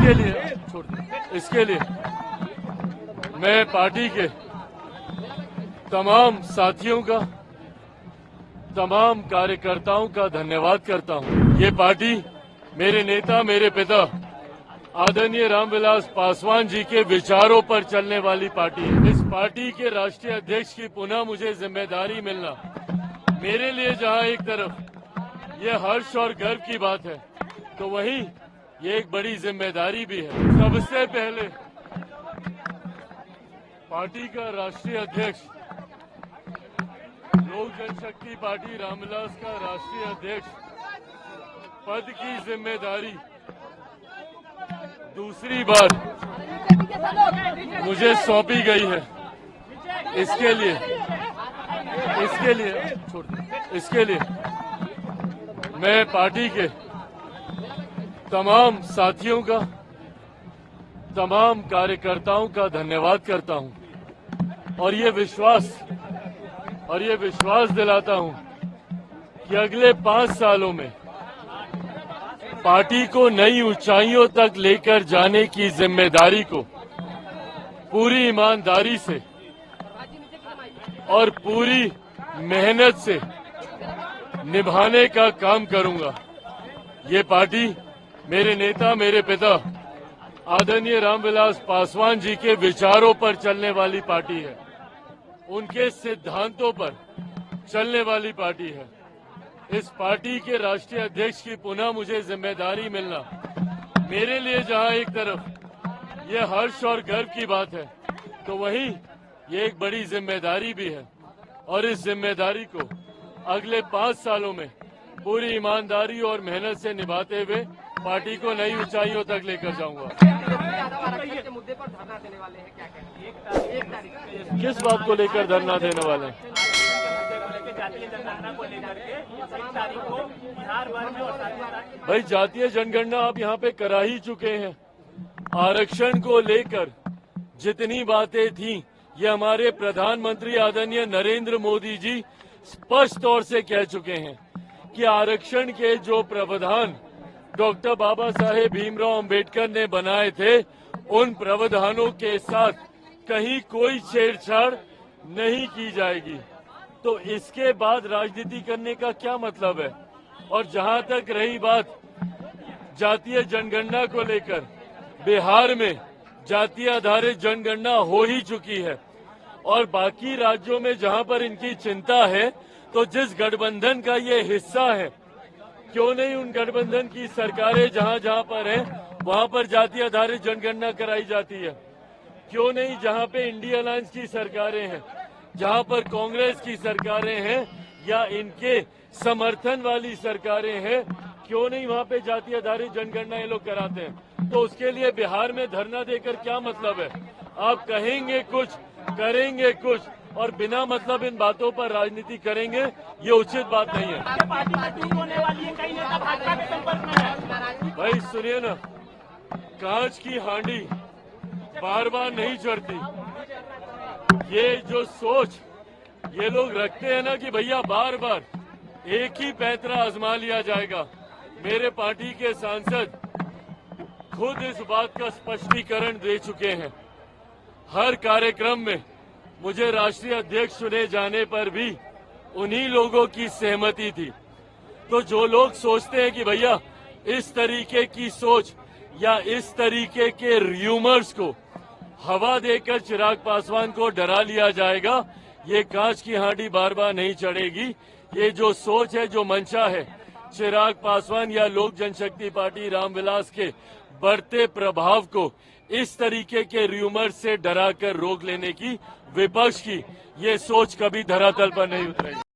इसके लिए मैं पार्टी के तमाम साथियों का, तमाम कार्यकर्ताओं का धन्यवाद करता हूं। ये पार्टी मेरे नेता, मेरे पिता आदरणीय रामविलास पासवान जी के विचारों पर चलने वाली पार्टी है। इस पार्टी के राष्ट्रीय अध्यक्ष की पुनः मुझे जिम्मेदारी मिलना मेरे लिए जहां एक तरफ ये हर्ष और गर्व की बात है, तो वहीं ये एक बड़ी जिम्मेदारी भी है। सबसे पहले पार्टी का राष्ट्रीय अध्यक्ष, लोक जनशक्ति पार्टी रामविलास का राष्ट्रीय अध्यक्ष पद की जिम्मेदारी दूसरी बार मुझे सौंपी गई है। इसके लिए मैं पार्टी के तमाम साथियों का, तमाम कार्यकर्ताओं का धन्यवाद करता हूं और ये विश्वास दिलाता हूं कि अगले 5 सालों में पार्टी को नई ऊंचाइयों तक लेकर जाने की जिम्मेदारी को पूरी ईमानदारी से और पूरी मेहनत से निभाने का काम करूंगा। ये पार्टी मेरे नेता, मेरे पिता आदरणीय रामविलास पासवान जी के विचारों पर चलने वाली पार्टी है, उनके सिद्धांतों पर चलने वाली पार्टी है। इस पार्टी के राष्ट्रीय अध्यक्ष की पुनः मुझे जिम्मेदारी मिलना मेरे लिए जहां एक तरफ ये हर्ष और गर्व की बात है, तो वहीं ये एक बड़ी जिम्मेदारी भी है और इस जिम्मेदारी को अगले 5 सालों में पूरी ईमानदारी और मेहनत से निभाते हुए पार्टी को नई ऊंचाइयों तक लेकर जाऊंगा। किस बात को लेकर धरना देने वाले हैं? भाई, जातीय जनगणना आप यहाँ पे करा ही चुके हैं। आरक्षण को लेकर जितनी बातें थी, ये हमारे प्रधानमंत्री आदरणीय नरेंद्र मोदी जी स्पष्ट तौर से कह चुके हैं कि आरक्षण के जो प्रावधान डॉक्टर बाबा साहेब भीमराव अंबेडकर ने बनाए थे, उन प्रावधानों के साथ कहीं कोई छेड़छाड़ नहीं की जाएगी। तो इसके बाद राजनीति करने का क्या मतलब है? और जहां तक रही बात जातीय जनगणना को लेकर, बिहार में जातीय आधारित जनगणना हो ही चुकी है और बाकी राज्यों में जहां पर इनकी चिंता है, तो जिस गठबंधन का ये हिस्सा है, क्यों नहीं उन गठबंधन की सरकारें जहां जहां पर है वहां पर जातीय आधारित जनगणना कराई जाती है? क्यों नहीं जहां पे इंडिया अलायंस की सरकारें हैं, जहां पर कांग्रेस की सरकारें हैं या इनके समर्थन वाली सरकारें हैं, क्यों नहीं वहां पे जातीय आधारित जनगणना ये लोग कराते हैं? तो उसके लिए बिहार में धरना देकर क्या मतलब है? आप कहेंगे कुछ, करेंगे कुछ और बिना मतलब इन बातों पर राजनीति करेंगे, ये उचित बात नहीं है। भाई सुनिए ना, कांच की हांडी बार बार नहीं चढ़ती। ये जो सोच ये लोग रखते हैं ना कि भैया बार बार एक ही पैंतरा आजमा लिया जाएगा, मेरे पार्टी के सांसद खुद इस बात का स्पष्टीकरण दे चुके हैं। हर कार्यक्रम में मुझे राष्ट्रीय अध्यक्ष चुने जाने पर भी उन्हीं लोगों की सहमति थी। तो जो लोग सोचते हैं कि भैया इस तरीके की सोच या इस तरीके के र्यूमर्स को हवा देकर चिराग पासवान को डरा लिया जाएगा, ये कांच की हांडी बार बार नहीं चढ़ेगी। ये जो सोच है, जो मंशा है, चिराग पासवान या लोक जनशक्ति पार्टी रामविलास के बढ़ते प्रभाव को इस तरीके के र्यूमर से डराकर रोक लेने की, विपक्ष की ये सोच कभी धरातल पर नहीं उतरेगी।